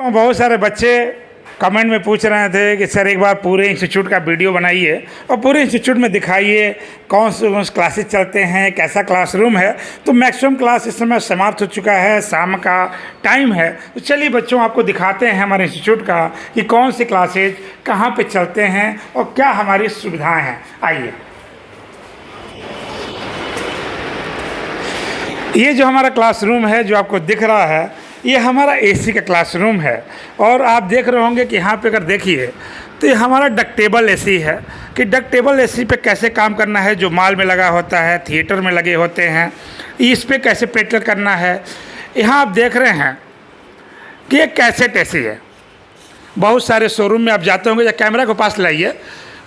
बहुत सारे बच्चे कमेंट में पूछ रहे थे कि सर एक बार पूरे इंस्टीट्यूट का वीडियो बनाइए और पूरे इंस्टीट्यूट में दिखाइए कौन से क्लासेस चलते हैं, कैसा क्लासरूम है। तो मैक्सिमम क्लास इस समय समाप्त हो चुका है, शाम का टाइम है। तो चलिए बच्चों आपको दिखाते हैं हमारे इंस्टीट्यूट का कि कौन सी क्लासेज कहाँ पे चलते हैं और क्या हमारी सुविधाएँ हैं। आइए, ये जो हमारा क्लासरूम है जो आपको दिख रहा है, ये हमारा एसी का क्लासरूम है। और आप देख रहे होंगे कि यहाँ पे अगर देखिए तो ये हमारा डक्टेबल एसी है कि डक्टेबल एसी पे कैसे काम करना है, जो मॉल में लगा होता है, थिएटर में लगे होते हैं, इस पे कैसे प्रैक्टिकल करना है। यहाँ आप देख रहे हैं कि ये कैसेट एसी है। बहुत सारे शोरूम में आप जाते होंगे, या कैमरा को पास लाइए,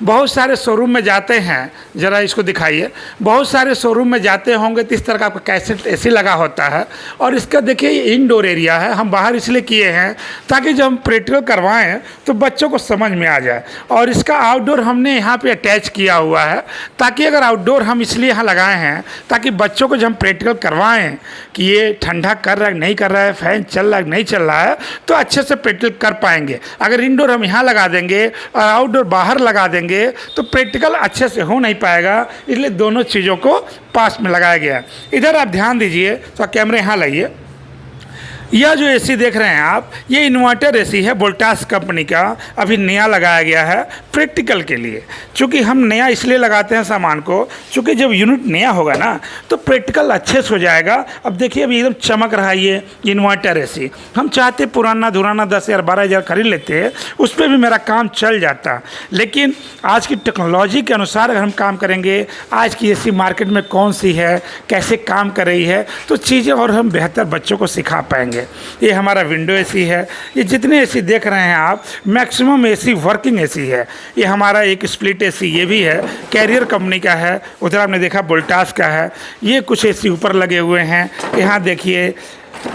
बहुत सारे शोरूम में जाते हैं, ज़रा इसको दिखाइए, बहुत सारे शोरूम में जाते होंगे तो इस तरह का आपका कैसेट एसी लगा होता है। और इसका देखिए ये इंडोर एरिया है, हम बाहर इसलिए किए हैं ताकि जब हम प्रैक्टिकल करवाएं तो बच्चों को समझ में आ जाए। और इसका आउटडोर हमने यहाँ पे अटैच किया हुआ है ताकि अगर आउटडोर हम इसलिए यहाँ लगाए हैं ताकि बच्चों को जब हम प्रैक्टिकल करवाएँ कि ये ठंडा कर रहा है नहीं कर रहा है, फ़ैन चल रहा है नहीं चल रहा है, तो अच्छे से प्रैक्टिकल कर पाएंगे। अगर इंडोर हम यहाँ लगा देंगे और आउटडोर बाहर लगा देंगे तो प्रैक्टिकल अच्छे से हो नहीं पाएगा, इसलिए दोनों चीज़ों को पास में लगाया गया है। इधर आप ध्यान दीजिए, तो कैमरे यहाँ लाइए। यह जो एसी देख रहे हैं आप, ये इन्वर्टर एसी है, वोल्टास कंपनी का, अभी नया लगाया गया है प्रैक्टिकल के लिए। चूँकि हम नया इसलिए लगाते हैं सामान को, चूँकि जब यूनिट नया होगा ना तो प्रैक्टिकल अच्छे से हो जाएगा। अब देखिए अभी एकदम चमक रहा है ये इन्वर्टर एसी। हम चाहते पुराना धुराना 10,000 12,000 खरीद लेते हैं, उस पर भी मेरा काम चल जाता। लेकिन आज की टेक्नोलॉजी के अनुसार अगर हम काम करेंगे, आज की एसी मार्केट में कौन सी है, कैसे काम कर रही है, तो चीज़ें और हम बेहतर बच्चों को सिखा पाएंगे। ये हमारा विंडो एसी है। ये जितने एसी देख रहे हैं आप, मैक्सिमम एसी वर्किंग एसी है। ये हमारा एक स्प्लिट एसी ये भी है, कैरियर कंपनी का है। उधर आपने देखा वोल्टास का है। ये कुछ एसी ऊपर लगे हुए हैं। यहाँ देखिए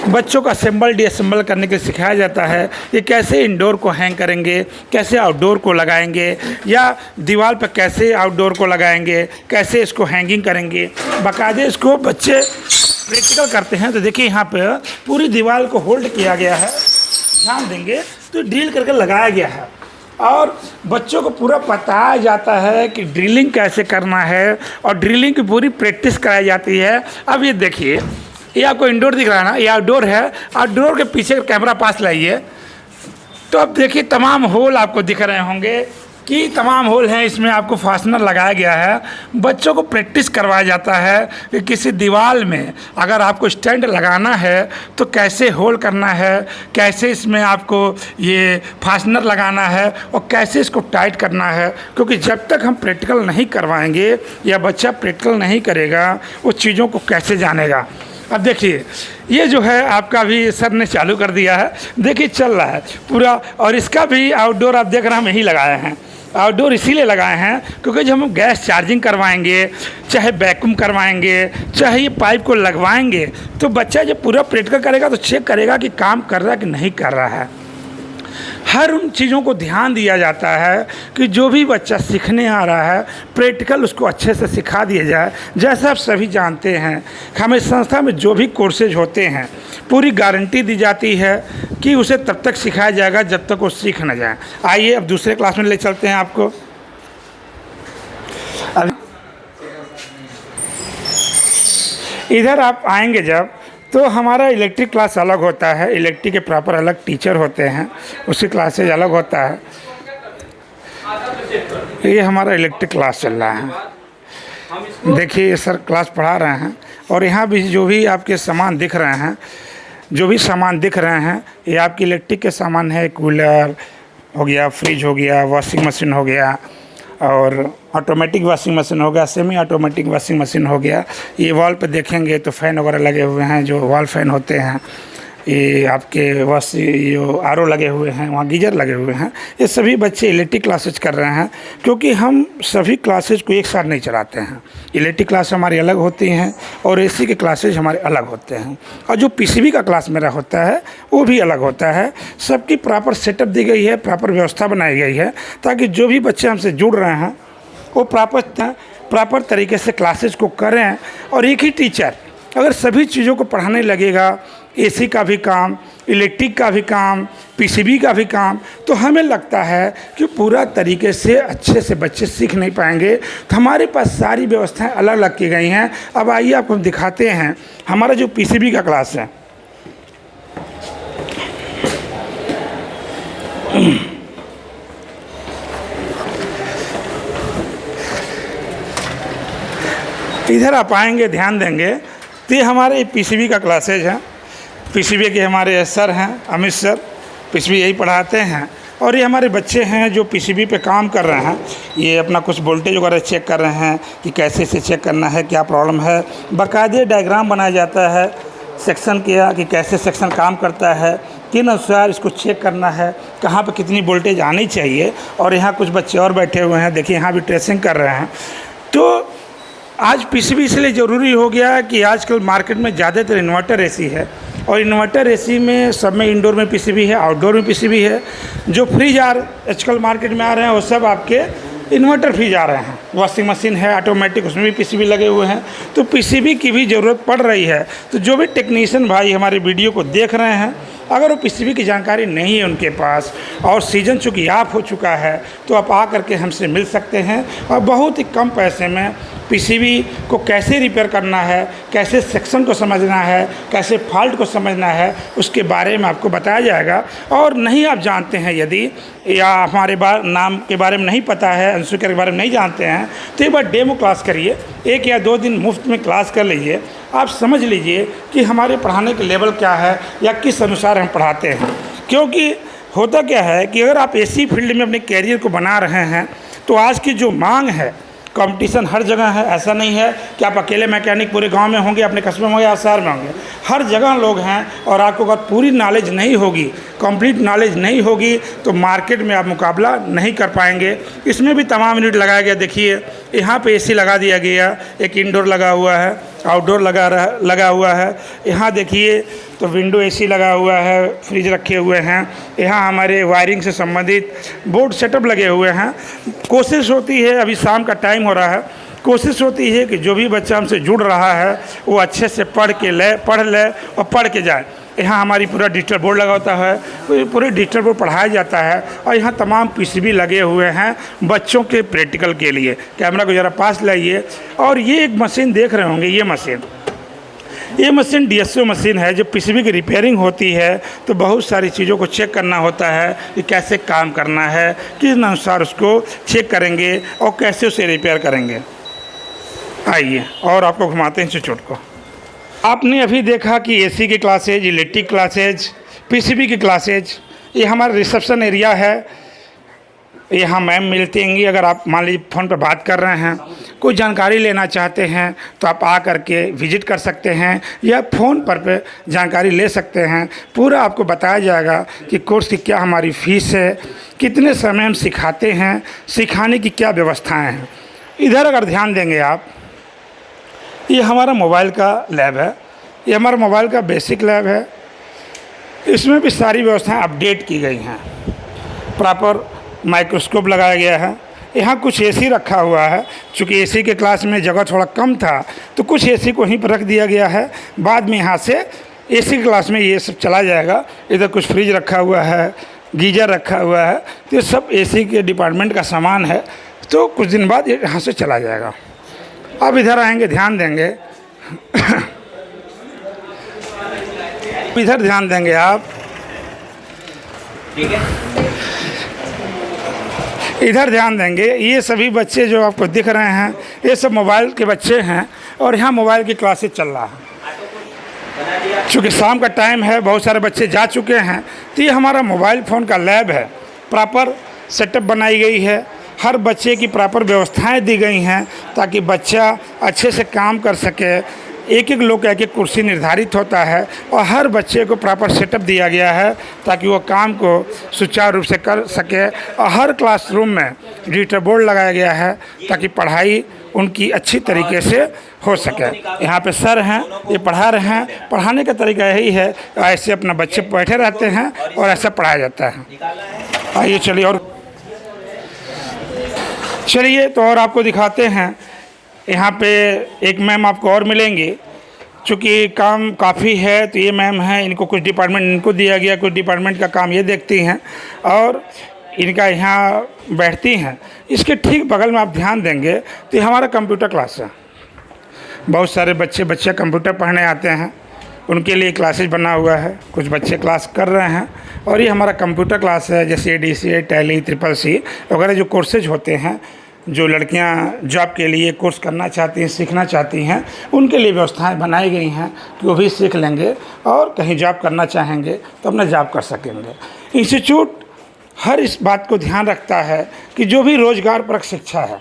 बच्चों को असेंबल डिअसेंबल करने के लिए सिखाया जाता है। ये कैसे इंडोर को हैंग करेंगे, कैसे आउटडोर को लगाएंगे, या दीवार पर कैसे आउटडोर को लगाएंगे, कैसे इसको हैंगिंग करेंगे। बाकायदे इसको बच्चे प्रैक्टिकल करते हैं। तो देखिए यहाँ पे पूरी दीवार को होल्ड किया गया है, ध्यान देंगे तो ड्रिल करके लगाया गया है। और बच्चों को पूरा बताया जाता है कि ड्रिलिंग कैसे करना है और ड्रिलिंग की पूरी प्रैक्टिस कराई जाती है। अब ये देखिए, ये आपको इंडोर दिख रहा है ना, ये आउटडोर है। आउटडोर के पीछे कैमरा पास लाइए तो अब देखिए तमाम होल आपको दिख रहे होंगे कि तमाम होल हैं। इसमें आपको फास्टनर लगाया गया है। बच्चों को प्रैक्टिस करवाया जाता है कि किसी दीवार में अगर आपको स्टैंड लगाना है तो कैसे होल करना है, कैसे इसमें आपको ये फास्टनर लगाना है और कैसे इसको टाइट करना है। क्योंकि जब तक हम प्रैक्टिकल नहीं करवाएंगे या बच्चा प्रैक्टिकल नहीं करेगा, वो चीज़ों को कैसे जानेगा। अब देखिए ये जो है आपका भी सर ने चालू कर दिया है, देखिए चल रहा है पूरा। और इसका भी आउटडोर आप देख रहे हैं, हम यही लगाए हैं। आउटडोर इसीलिए लगाए हैं क्योंकि जब हम गैस चार्जिंग करवाएंगे, चाहे वैक्यूम करवाएंगे, चाहे ये पाइप को लगवाएंगे, तो बच्चा जब पूरा प्रैक्टिकल करेगा तो चेक करेगा कि काम कर रहा है कि नहीं कर रहा है। हर उन चीज़ों को ध्यान दिया जाता है कि जो भी बच्चा सीखने आ रहा है प्रैक्टिकल उसको अच्छे से सिखा दिया जाए। जैसा आप सभी जानते हैं, हमें संस्था में जो भी कोर्सेज होते हैं पूरी गारंटी दी जाती है कि उसे तब तक सिखाया जाएगा जब तक वो सीख न जाए। आइए अब दूसरे क्लास में ले चलते हैं आपको। इधर आप आएंगे जब, तो हमारा इलेक्ट्रिक क्लास अलग होता है। इलेक्ट्रिक के प्रॉपर अलग टीचर होते हैं, उसकी क्लासेज अलग होता है। ये हमारा इलेक्ट्रिक क्लास चल रहा है। देखिए ये सर क्लास पढ़ा रहे हैं। और यहाँ भी जो भी आपके सामान दिख रहे हैं, जो भी सामान दिख रहे हैं, ये आपकी इलेक्ट्रिक के सामान है। कूलर हो गया, फ्रिज हो गया, वॉशिंग मशीन हो गया, और ऑटोमेटिक वॉशिंग मशीन हो गया, सेमी ऑटोमेटिक वॉशिंग मशीन हो गया। ये वॉल पे देखेंगे तो फ़ैन वगैरह लगे हुए हैं, जो वॉल फ़ैन होते हैं। ये आपके ये आरओ लगे हुए हैं, वहाँ गीजर लगे हुए हैं। ये सभी बच्चे इलेक्ट्रिक क्लासेज कर रहे हैं क्योंकि हम सभी क्लासेज को एक साथ नहीं चलाते हैं। इलेक्ट्रिक क्लास हमारी अलग होती हैं और एसी के क्लासेज हमारे अलग होते हैं। और जो पीसीबी का क्लास मेरा होता है वो भी अलग होता है। सबकी प्रॉपर सेटअप दी गई है, प्रॉपर व्यवस्था बनाई गई है ताकि जो भी बच्चे हमसे जुड़ रहे हैं वो प्रॉपर तरीके से क्लासेज को करें। और एक ही टीचर अगर सभी चीज़ों को पढ़ाने लगेगा, एसी का भी काम, इलेक्ट्रिक का भी काम, पीसीबी का भी काम। तो हमें लगता है कि पूरा तरीके से अच्छे से बच्चे सीख नहीं पाएंगे। तो हमारे पास सारी व्यवस्थाएं अलग अलग की गई हैं। अब आइए आपको हम दिखाते हैं हमारा जो पीसीबी का क्लास है। इधर आप आएंगे, ध्यान देंगे तो ये हमारे पीसीबी का क्लासेज है। पीसीबी के हमारे सर हैं अमित सर, पीसीबी यही पढ़ाते हैं। और ये हमारे बच्चे हैं जो पीसीबी पे काम कर रहे हैं। ये अपना कुछ वोल्टेज वगैरह चेक कर रहे हैं कि कैसे इसे चेक करना है, क्या प्रॉब्लम है। बाकायदे डायग्राम बनाया जाता है सेक्शन किया कि कैसे सेक्शन काम करता है, किन अनुसार इसको चेक करना है, कहाँ पे कितनी वोल्टेज आनी चाहिए। और यहाँ कुछ बच्चे और बैठे हुए हैं, देखिए यहाँ भी ट्रेसिंग कर रहे हैं। तो आज पीसीबी इसलिए ज़रूरी हो गया है कि आजकल मार्केट में ज़्यादातर इन्वर्टर एसी है, और इन्वर्टर एसी में सब में इंडोर में पीसीबी है, आउटडोर में पीसीबी है। जो फ्रिज आजकल मार्केट में आ रहे हैं वो सब आपके इन्वर्टर फ्रिज आ रहे हैं। वॉशिंग मशीन है ऑटोमेटिक, उसमें भी पीसीबी लगे हुए हैं। तो पीसीबी की भी ज़रूरत पड़ रही है। तो जो भी टेक्नीशियन भाई हमारे वीडियो को देख रहे हैं, अगर वो पीसीबी की जानकारी नहीं है उनके पास, और सीज़न चूँकि ऑफ हो चुका है, तो आप आ करके हमसे मिल सकते हैं। और बहुत ही कम पैसे में पीसीबी को कैसे रिपेयर करना है, कैसे सेक्शन को समझना है, कैसे फॉल्ट को समझना है, उसके बारे में आपको बताया जाएगा। और नहीं आप जानते हैं यदि, या हमारे नाम के बारे में नहीं पता है, अंशु के बारे में नहीं जानते हैं, तो एक बार डेमो क्लास करिए। 1 या 2 दिन मुफ्त में क्लास कर लीजिए। आप समझ लीजिए कि हमारे पढ़ाने के लेवल क्या है या किस अनुसार हम पढ़ाते हैं। क्योंकि होता क्या है कि अगर आप एसी फील्ड में अपने कैरियर को बना रहे हैं, तो आज की जो मांग है, कंपटीशन हर जगह है। ऐसा नहीं है कि आप अकेले मैकेनिक पूरे गांव में होंगे, अपने कस्बे में होंगे या शहर में होंगे। हर जगह लोग हैं। और आपको अगर पूरी नॉलेज नहीं होगी, कंप्लीट नॉलेज नहीं होगी, तो मार्केट में आप मुकाबला नहीं कर पाएंगे। इसमें भी तमाम यूनिट लगाया गया। देखिए यहाँ पे एसी लगा दिया गया, एक इंडोर लगा हुआ है, आउटडोर लगा हुआ है। यहाँ देखिए तो विंडो एसी लगा हुआ है, फ्रिज रखे हुए हैं। यहाँ हमारे वायरिंग से संबंधित बोर्ड सेटअप लगे हुए हैं। कोशिश होती है, अभी शाम का टाइम हो रहा है, कोशिश होती है कि जो भी बच्चा हमसे जुड़ रहा है वो अच्छे से पढ़ ले और पढ़ के जाए। यहाँ हमारी पूरा डिजिटल बोर्ड लगा होता है, पूरे डिजिटल बोर्ड पढ़ाया जाता है। और यहाँ तमाम पीसीबी लगे हुए हैं बच्चों के प्रैक्टिकल के लिए। कैमरा को ज़रा पास लाइए। और ये एक मशीन देख रहे होंगे, ये मशीन डीएसओ मशीन है जो पीसीबी की रिपेयरिंग होती है। तो बहुत सारी चीज़ों को चेक करना होता है कि कैसे काम करना है, किस अनुसार उसको चेक करेंगे और कैसे उसे रिपेयर करेंगे। आइए और आपको घुमाते हैं इंस्टीट्यूट को। आपने अभी देखा कि एसी की क्लासेज, इलेक्ट्रिक क्लासेज, पीसीबी की क्लासेज। ये हमारा रिसेप्शन एरिया है। यहाँ मैम मिलती होंगी। अगर आप मान लीजिए फ़ोन पर बात कर रहे हैं, कोई जानकारी लेना चाहते हैं, तो आप आ करके विज़िट कर सकते हैं या फ़ोन पर जानकारी ले सकते हैं। पूरा आपको बताया जाएगा कि कोर्स की क्या हमारी फ़ीस है, कितने समय हम सिखाते हैं, सिखाने की क्या व्यवस्थाएं हैं। इधर अगर ध्यान देंगे आप, ये हमारा मोबाइल का लैब है। ये हमारा मोबाइल का बेसिक लैब है। इसमें भी सारी व्यवस्थाएं अपडेट की गई हैं। प्रॉपर माइक्रोस्कोप लगाया गया है। यहाँ कुछ एसी रखा हुआ है। चूँकि एसी के क्लास में जगह थोड़ा कम था, तो कुछ एसी को यहीं पर रख दिया गया है। बाद में यहाँ से एसी क्लास में ये सब चला जाएगा। इधर कुछ फ्रिज रखा हुआ है, गीजर रखा हुआ है। तो ये सब एसी के डिपार्टमेंट का सामान है। तो कुछ दिन बाद ये यहाँ से चला जाएगा। अब इधर आएंगे, ध्यान देंगे इधर ध्यान देंगे आप, ठीक है। इधर ध्यान देंगे, ये सभी बच्चे जो आपको दिख रहे हैं, ये सब मोबाइल के बच्चे हैं। और यहाँ मोबाइल की क्लासेस चल रहा है। चूँकि शाम का टाइम है, बहुत सारे बच्चे जा चुके हैं। तो ये हमारा मोबाइल फ़ोन का लैब है। प्रॉपर सेटअप बनाई गई है। हर बच्चे की प्रॉपर व्यवस्थाएं दी गई हैं ताकि बच्चा अच्छे से काम कर सके। एक लोग का एक कुर्सी निर्धारित होता है और हर बच्चे को प्रॉपर सेटअप दिया गया है ताकि वो काम को सुचारू रूप से कर सके। और हर क्लासरूम में डिजिटल बोर्ड लगाया गया है ताकि पढ़ाई उनकी अच्छी तरीके से हो सके। यहाँ पे सर हैं, ये पढ़ा रहे हैं। पढ़ाने का तरीका यही है, ऐसे अपना बच्चे बैठे रहते हैं और ऐसा पढ़ाया जाता है। आइए चलिए तो और आपको दिखाते हैं। यहाँ पे एक मैम आपको और मिलेंगी। चूँकि काम काफ़ी है तो ये मैम है, इनको कुछ डिपार्टमेंट इनको दिया गया, कुछ डिपार्टमेंट का काम ये देखती हैं और इनका यहाँ बैठती हैं। इसके ठीक बगल में आप ध्यान देंगे तो ये हमारा कंप्यूटर क्लास है। बहुत सारे बच्चे कंप्यूटर पढ़ने आते हैं, उनके लिए क्लासेज बना हुआ है, कुछ बच्चे क्लास कर रहे हैं और ये हमारा कंप्यूटर क्लास है। जैसे ADCA, टैली, CCC वगैरह जो कोर्सेज होते हैं, जो लड़कियां जॉब के लिए कोर्स करना चाहती हैं, सीखना चाहती हैं, उनके लिए व्यवस्थाएं बनाई गई हैं कि वो भी सीख लेंगे और कहीं जॉब करना चाहेंगे तो अपना जॉब कर सकेंगे। इंस्टीट्यूट हर इस बात को ध्यान रखता है कि जो भी रोज़गारपरक शिक्षा है,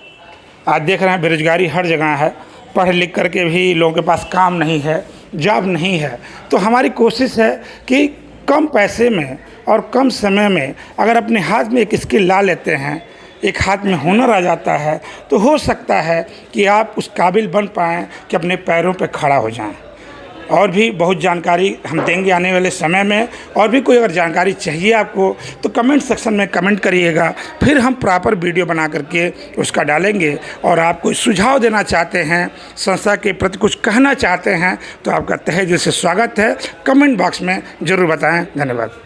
आज देख रहे हैं बेरोजगारी हर जगह है, पढ़ लिख करके भी लोगों के पास काम नहीं है, जॉब नहीं है। तो हमारी कोशिश है कि कम पैसे में और कम समय में अगर अपने हाथ में एक स्किल ला लेते हैं, एक हाथ में हुनर आ जाता है, तो हो सकता है कि आप उस काबिल बन पाएँ कि अपने पैरों पे खड़ा हो जाएं। और भी बहुत जानकारी हम देंगे आने वाले समय में। और भी कोई अगर जानकारी चाहिए आपको तो कमेंट सेक्शन में कमेंट करिएगा, फिर हम प्रॉपर वीडियो बना करके उसका डालेंगे। और आप कोई सुझाव देना चाहते हैं, संस्था के प्रति कुछ कहना चाहते हैं तो आपका तहे दिल से स्वागत है। कमेंट बॉक्स में ज़रूर बताएं। धन्यवाद।